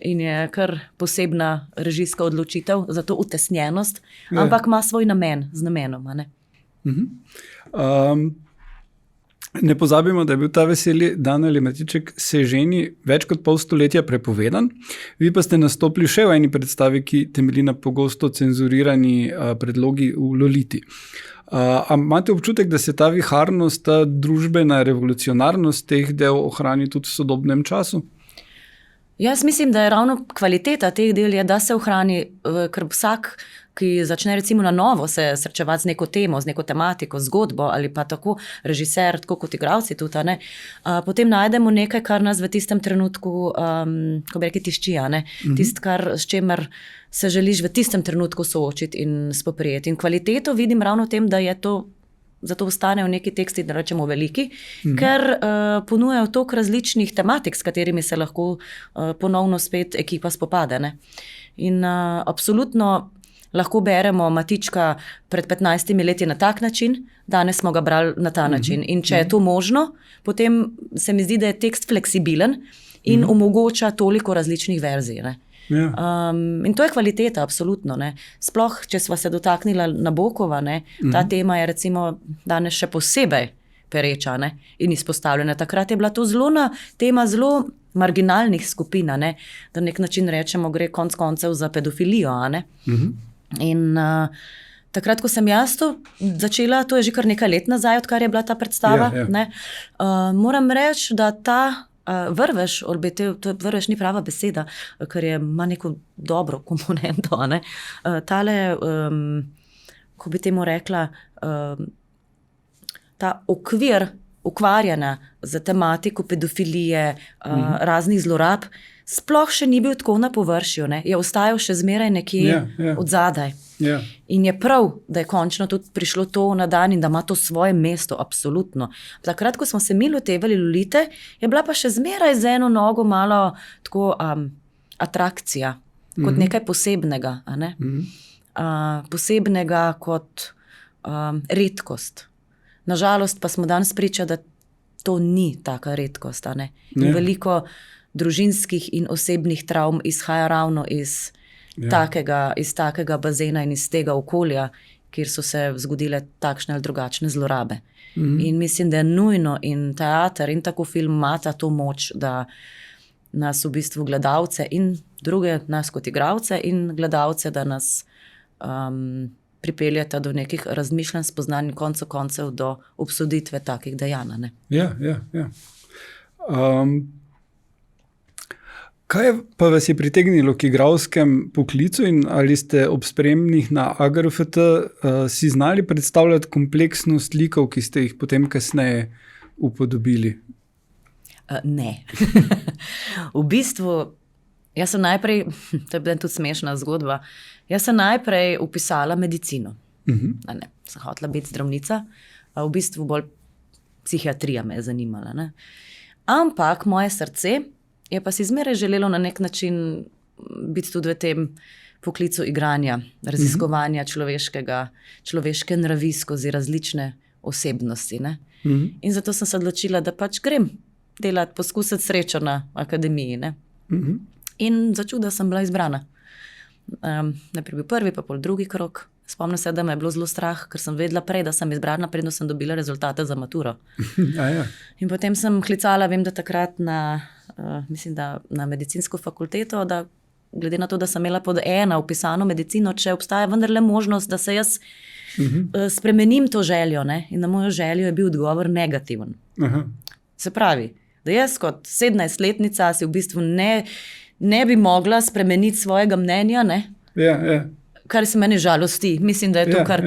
S2: in je kar posebna režijska odločitev za to utesnjenost, ampak ima svoj namen, z namenom, a ne.
S1: Ne pozabimo, da je bil ta veseli dan ali Matiček Seženi več kot pol stoletja prepovedan. Vi pa ste nastopili še v eni predstavi, ki temelji na pogosto cenzurirani predlogi v Loliti. Imate občutek, da se ta viharnost, ta družbena revolucionarnost teh del ohrani tudi v sodobnem času?
S2: Jaz mislim, da je ravno kvaliteta teh del, je, da se ohrani, ker vsak, ki začne recimo na novo se srečevati z neko temo, z neko tematiko, zgodbo ali pa tako režiser, tako kot igralci tudi, ne, potem najdemo nekaj, kar nas v tistem trenutku, ko bi rekli, tišči, ne, tist, s čemer se želiš v tistem trenutku soočiti in spoprijeti. In kvaliteto vidim ravno v tem, da je to, zato ostanejo neki teksti, da rečemo veliki, ker ponujajo toliko različnih tematik, s katerimi se lahko ponovno spet ekipa spopade, ne. In absolutno lahko beremo Matička pred 15 leti na tak način, danes smo ga brali na ta način. In če je to možno, potem se mi zdi, da je tekst fleksibilen in omogoča toliko različnih verzij, ne. In to je kvaliteta, absolutno, ne. Sploh, če sva se dotaknila Nabokova, ne, ta tema je recimo danes še posebej pereča, ne, in izpostavljena. Takrat je bila to tema zelo marginalnih skupin, ne, da nek način rečemo, gre konec koncev za pedofilijo, a ne. In takrat, ko sem jaz to začela, to je že kar nekaj let nazaj, odkar je bila ta predstava, ne, moram reči, da ta vrvež, vrvež ni prava beseda, ker ima neko dobro komponento, ne. Tale, ko bi temu rekla, ta okvir ukvarjanja z tematiko pedofilije, raznih zlorab, sploh še ni bil tako na površju, ne, je ostajal še zmeraj nekje odzadaj. In je prav, da je končno tudi prišlo to na dan in da ima to svoje mesto, absolutno. Takrat, ko smo se mi lotevali Lolite, je bila pa še zmeraj z eno nogo malo tako atrakcija, kot nekaj posebnega, a ne? Posebnega kot redkost. Nažalost pa smo danes priča, da to ni taka redkost, a ne? In veliko družinskih in osebnih travm izhaja ravno iz takega bazena in iz tega okolja, kjer so se zgodile takšne ali drugačne zlorabe. In mislim, da je nujno in teater in tako film imata to moč, da nas v bistvu gledalce in druge, nas kot igralce in gledalce, da nas pripeljata do nekih razmišljanj, spoznanj in koncev do obsoditve takih dejanj, ne.
S1: Kaj pa vas je pritegnilo k igralskem poklicu in ali ste ob spremnih na AGRFT si znali predstavljati kompleksnost likov, ki ste jih potem kasneje upodobili?
S2: Ne. V bistvu, jaz sem najprej, to je bila tudi smešna zgodba, jaz sem najprej vpisala medicino. Ne, sem hotela biti zdravnica, v bistvu bolj psihiatrija me je zanimala, ne. Ampak moje srce je pa si zmeraj želelo na nek način biti tudi v tem poklicu igranja, raziskovanja človeške nravi skozi različne osebnosti, ne. In zato sem se odločila, da pač grem delati, poskusiti srečo na akademiji, ne. In začuda sem bila izbrana. Najprej bil prvi, pa pol drugi krog, Spomnim se, da me je bilo zelo strah, ker sem vedela prej, da sem izbrana, predno sem dobila rezultate za maturo.
S1: Ja.
S2: In potem sem klicala, vem, da takrat mislim, da na medicinsko fakulteto, da glede na to, da sem imela pod 1 upisano medicino, če obstaja vendarle možnost, da se jaz spremenim to željo, ne? In na mojo željo je bil odgovor negativen.
S1: Aha.
S2: Se pravi, da jaz kot 17-letnica si v bistvu ne bi mogla spremeniti svojega mnenja, ne?
S1: Ja.
S2: Kar se meni žalosti. Mislim, da je to kar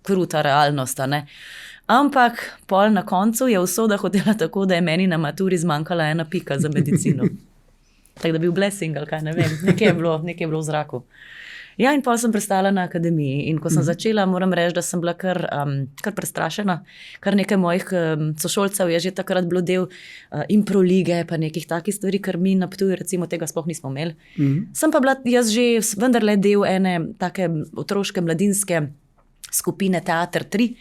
S2: kruta realnost. Ne? Ampak pol na koncu je usoda hotela tako, da je meni na maturi zmanjkala 1 pika za medicino. Tako da bi bil blessing, ali kaj, ne vem, nekaj je bilo v zraku. Ja, in pol sem prestala na akademiji in ko sem začela, moram reči, da sem bila kar prestrašena. Kar nekaj mojih sošolcev je že takrat bilo del impro lige, pa nekih takih stvari, ker mi na Ptuju recimo tega sploh nismo imeli. Sem pa bila jaz že vendarle del ene take otroške mladinske skupine Teater 3,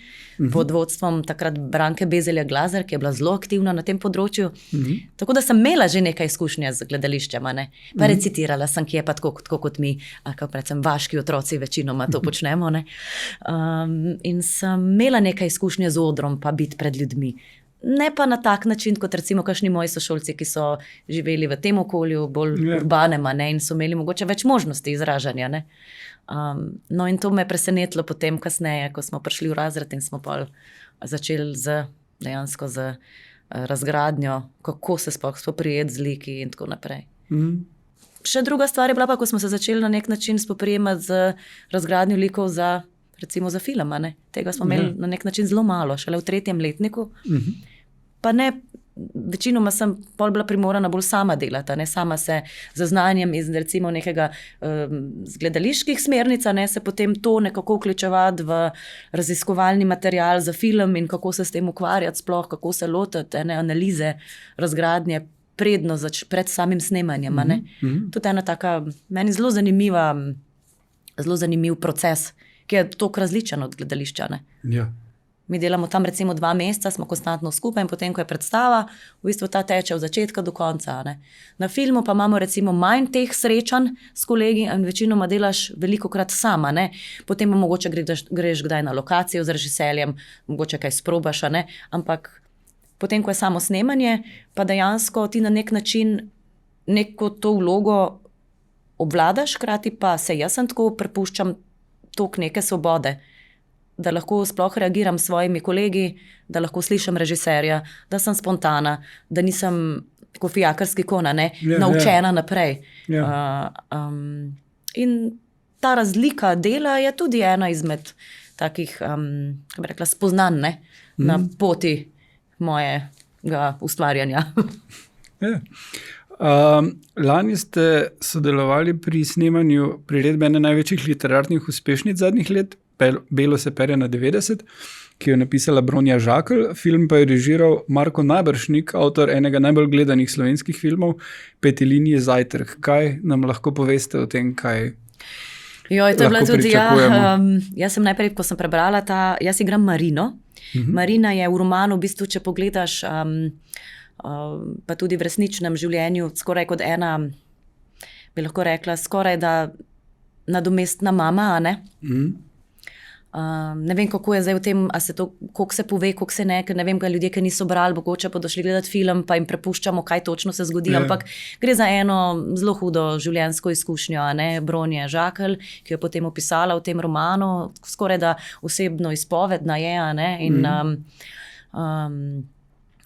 S2: pod vodstvom takrat Branke Bezelja-Glazer, ki je bila zelo aktivna na tem področju. Tako da sem imela že nekaj izkušnje z gledališčem, ne? Pa recitirala sem, ki je pa tako kot mi, ali predvsem vaški otroci večinoma to počnemo. Ne? In sem imela nekaj izkušnje z odrom, pa biti pred ljudmi. Ne pa na tak način, kot recimo kakšni moji sošolci, ki so živeli v tem okolju, bolj urbanem, ne? In so imeli mogoče več možnosti izražanja. Ne? No in to me je presenetilo potem kasneje, ko smo prišli v razred in smo pa začeli dejansko z razgradnjo, kako se spoprijeti z liki in tako naprej. Še druga stvar je bila pa, ko smo se začeli na nek način spoprijemati z razgradnjo likov recimo za film. Ne? Tega smo imeli na nek način zelo malo, šele v 3. letniku. Pa ne, večinoma sem pol bila primorana bolj sama delati, ne? Sama se z znanjem iz recimo nekega gledaliških smernica, ne? Se potem to nekako vključevati v raziskovalni material za film in kako se s tem ukvarjati sploh, kako se lotiti analize razgradnje pred samim snemanjem. To je ena taka, meni zelo zanimiv proces, ki je toliko različen od gledališča. Ne?
S1: Ja.
S2: Mi delamo tam recimo 2 meseca, smo konstantno skupaj in potem, ko je predstava, v bistvu ta teče od začetka do konca. Ne? Na filmu pa imamo recimo manj teh srečanj s kolegi in večinoma delaš velikokrat sama. Ne? Potem mogoče greš kdaj na lokacijo z režiserjem, mogoče kaj sprobaš, ne? Ampak potem, ko je samo snemanje, pa dejansko ti na nek način neko to vlogo obvladaš, hkrati pa se jaz sem tako prepuščam toliko neke svobode, da lahko sploh reagiram s svojimi kolegi, da lahko slišim režiserja, da sem spontana, da nisem tako fijakarski kona, naučena naprej. In ta razlika dela je tudi ena izmed takih, kako bi rekla, spoznanj na poti mojega ustvarjanja.
S1: Lani ste sodelovali pri snemanju priredbe ene največjih literarnih uspešnic zadnjih let, Belo se perje na 90, ki jo je napisala Bronja Žakelj, film pa je režiral Marko Najbršnik, avtor enega najbolj gledanih slovenskih filmov, Petelinji zajtrk. Kaj nam lahko poveste o tem, kaj
S2: to je bila tudi
S1: jaz
S2: sem najprej, ko sem prebrala jaz igram Marino. Marina je v romanu, v bistvu, če pogledaš, pa tudi v resničnem življenju, skoraj kot ena, bi lahko rekla, skoraj da nadomestna mama, ne? Ne vem, kako je zdaj v tem, koliko se pove, koliko se ne, ker ne vem, kaj ljudje, ki niso brali, mogoče pa došli gledati film, pa jim prepuščamo, kaj točno se zgodi, ampak gre za eno zelo hudo življenjsko izkušnjo, Bronje Žakelj, ki jo je potem opisala v tem romanu, skoraj da osebno izpovedna je, in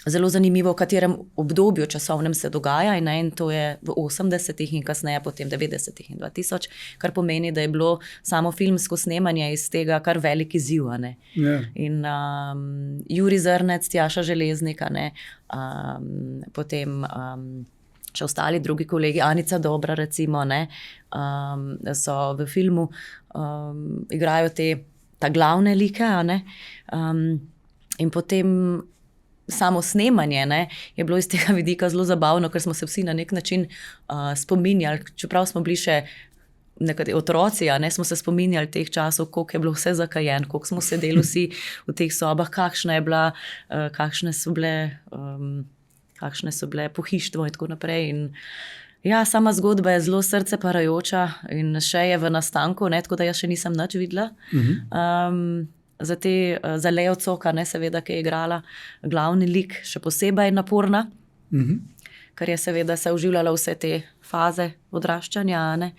S2: zelo zanimivo, v katerem obdobju časovnem se dogaja, in to je v 80-ih in kasneje potem 90-ih in 2000, kar pomeni, da je bilo samo filmsko snemanje iz tega kar velik izziv. In Jurij Zrnec, Tjaša Železnik, potem še ostali drugi kolegi, Anica Dobra recimo, so v filmu, igrajo ta glavne like, in potem samo snemanje je bilo iz tega vidika zelo zabavno, ker smo se vsi na nek način spominjali, čeprav smo bili še nekateri otroci, smo se spominjali teh časov, koliko je bilo vse zakajen, koliko smo sedeli vsi v teh sobah, kakšne so bile pohištvo in tako naprej. In Ja, sama zgodba je zelo srce parajoča in še je v nastanku, ne, tako da jaz še nisem nič videla. Za Leo Coka, ne, seveda, ki je igrala glavni lik, še posebej naporna, ker je seveda se uživljala vse te faze odraščanja.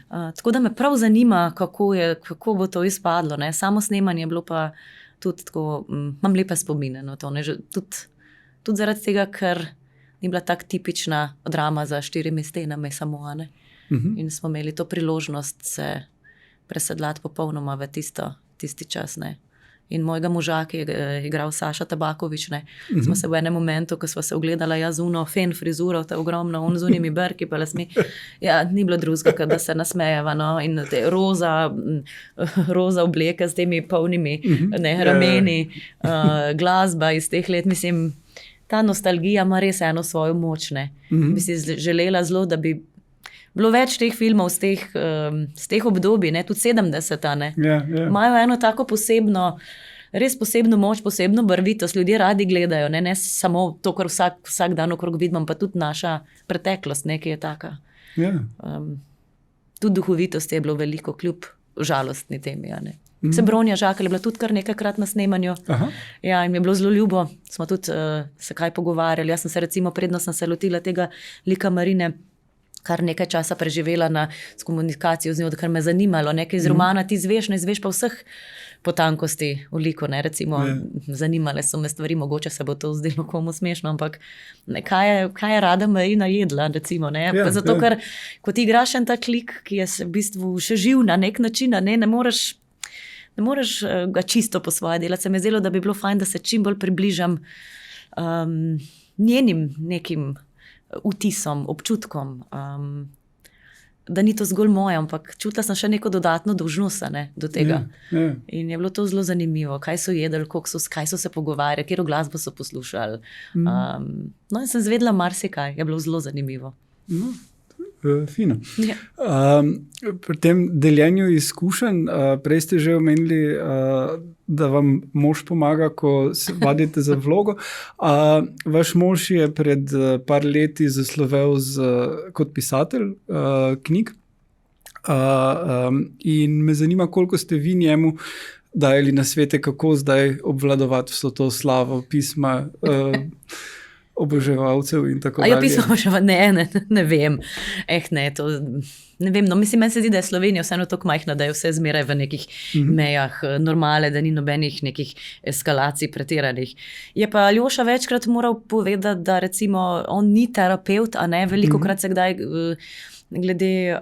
S2: Tako da me prav zanima, kako bo to izpadlo. Ne. Samo snemanje je bilo pa tudi tako, imam lepe spomine na to. Ne, tudi zaradi tega, ker ni bila tak tipična drama za 4 stenami samo, ne. In smo imeli to priložnost se presedlati popolnoma v tisti čas, ne. In mojega moža, ki je igral Saša Tabaković, ne, smo se v enem momentu, ko sva se ogledala, jaz uno fen frizuro, ta ogromno, on z unimi brki, pa lasmi, ja, ni bilo drugega, da se nasmejeva, no, in te roza obleke s temi polnimi rameni, glasba iz teh let, mislim, ta nostalgija ima res eno svojo moč, ne. Bi si želela zelo, da bi bilo več teh filmov z teh obdobij, ne, tudi 70-ta, ne. Imajo eno tako res posebno moč, posebno barvitost, ljudje radi gledajo, ne samo to, kar vsak dan okrog vidimo, pa tudi naša preteklost, ne, ki je taka. Tudi duhovitosti je bilo veliko, kljub žalostni temi, ne. Bronja Žakelj je bila tudi kar nekajkrat na snemanju. Ja, in mi je bilo zelo ljubo, smo tudi se kaj pogovarjali. Jaz sem se recimo, predno sem se lotila tega lika Marine, kar nekaj časa preživela s komunikacijo z njo, kar me zanimalo, nekaj iz romana ti izveš, ne izveš pa vseh potankosti v liku, ne, recimo, zanimale so me stvari, mogoče se bo to zdelo komu smešno, ampak kaj je rada Marina jedla, recimo, ne, zato, ker ko ti igraš en tak lik, ki je v bistvu še živ na nek način, ne moreš ga čisto po svoje delati, se mi je zdelo, da bi bilo fajn, da se čim bolj približam njenim nekim vtisom, občutkom, da ni to zgolj moje, ampak čutila sem še neko dodatno dolžnost, ne, do tega. In je bilo to zelo zanimivo, kaj so jedli, kaj so se pogovarjali, katero glasbo so poslušali. No, in sem zvedela marsikaj, je bilo zelo zanimivo.
S1: Fino. Pri tem deljenju izkušenj, prej ste že omenili, da vam mož pomaga, ko se vadite za vlogo. Vaš mož je pred par leti zaslovel kot pisatelj knjig. In me zanima, koliko ste vi njemu dajali nasvete, kako zdaj obvladovati vso to slavo pisma, oboževalcev in tako dalje.
S2: Ja, pismo ne vem. Ne vem, no, mislim, meni se zdi, da je Slovenija vseeno toliko majhna, da je vse zmeraj v nekih mejah normale, da ni nobenih nekih eskalacij pretiranih. Je pa Aljoša večkrat moral povedati, da recimo on ni terapevt, a ne, velikokrat se kdaj glede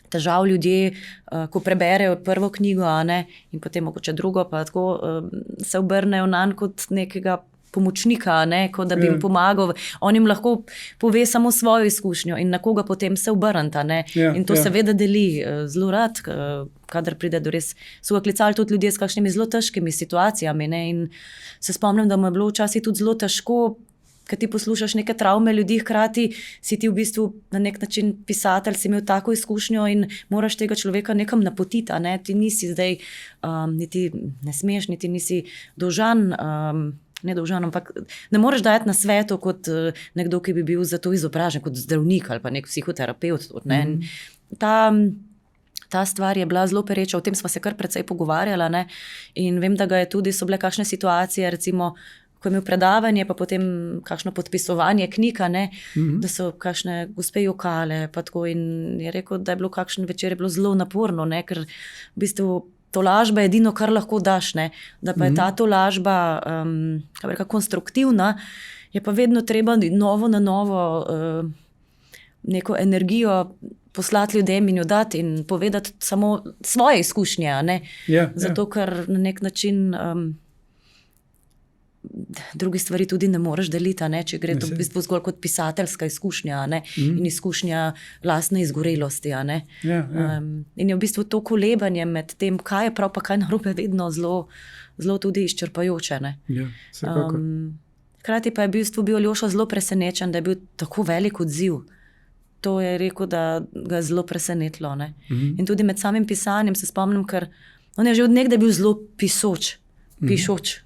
S2: težav ljudje, ko preberejo prvo knjigo, a ne, in potem mogoče drugo, pa tako se obrnejo nanj kot nekega pomočnika, ne, kot da bi jim pomagal. On jim lahko pove samo svojo izkušnjo in na koga potem se obrnta, ne. In to seveda deli zelo rad, kadar pride do res, so ga klicali tudi ljudje s kakšnimi zelo težkimi situacijami, ne, in se spomnim, da mu je bilo včasih tudi zelo težko, ker ti poslušaš neke travme ljudi, hkrati si ti v bistvu na nek način pisatelj, si imel tako izkušnjo in moraš tega človeka nekam napotiti, ne, ti nisi zdaj, niti ne smeš, niti nisi dolžan, ne dolžan, ampak ne moreš dajati na svetu kot nekdo, ki bi bil za to izobražen, kot zdravnik ali pa nek psihoterapeut. Ne. Ta stvar je bila zelo pereča, o tem sva se kar precej pogovarjala, ne. In vem, da so bile kakšne situacije, recimo, ko je imel predavanje, pa potem kakšno podpisovanje knjiga, ne, da so kakšne gospe jokale, pa tako, in je rekel, da je bilo kakšen večer, je bilo zelo naporno, ne, ker v bistvu tolažba je edino, kar lahko daš, ne, da pa je ta tolažba konstruktivna, je pa vedno treba novo na novo neko energijo poslati ljudem in jo dati in povedati samo svoje izkušnje, ne, zato ker na nek način drugi stvari tudi ne moreš deliti, ne, če gre to v bistvu zgolj kot pisateljska izkušnja, ne, in izkušnja lastne izgorelosti, ne. In je v bistvu to kolebanje med tem, kaj je prav, pa kaj narobe, vedno zelo tudi izčrpajoče, ne. Hkrati pa je v bistvu bil Aljoša zelo presenečen, da je bil tako velik odziv. To je rekel, da ga je zelo presenetilo, ne. In tudi med samim pisanjem se spomnim, ker on je že od nekdaj bil zelo pišoč,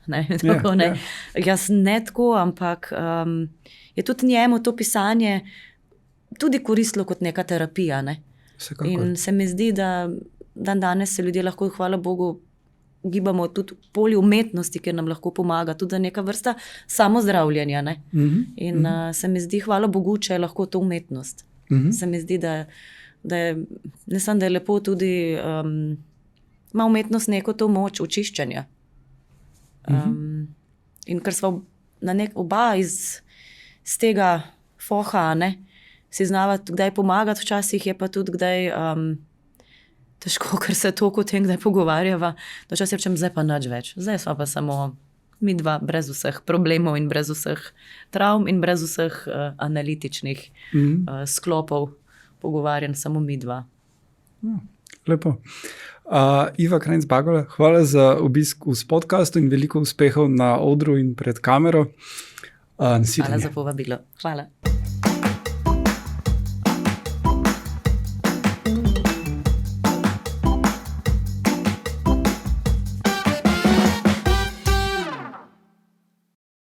S2: ne, tako, ne. Jaz ne tako, ampak je tudi njemu to pisanje tudi koristilo kot neka terapija. Ne?
S1: Vsekakor.
S2: In se mi zdi, da danes se ljudje lahko, hvala Bogu, gibamo tudi v polju umetnosti, ki nam lahko pomaga, tudi za neka vrsta samozdravljenja. Ne? In se mi zdi, hvala Bogu, če je lahko to umetnost. Se mi zdi, da je, ne samo, da je lepo tudi, ima umetnost neko to moč očiščenja. In ker smo oba iz tega foha, ne, si znava kdaj pomagati, včasih je pa tudi kdaj težko, ker se toliko o tem kdaj pogovarjava, da včasih rečem, zdaj pa nič več. Zdaj sva pa samo mi dva, brez vseh problemov in brez vseh travm in brez vseh analitičnih sklopov pogovarjanj, samo mi dva.
S1: Lepo. Iva Krajnc Bagola, hvala za obisk v podcastu in veliko uspehov na odru in pred kamero.
S2: Hvala za povabilo. Hvala.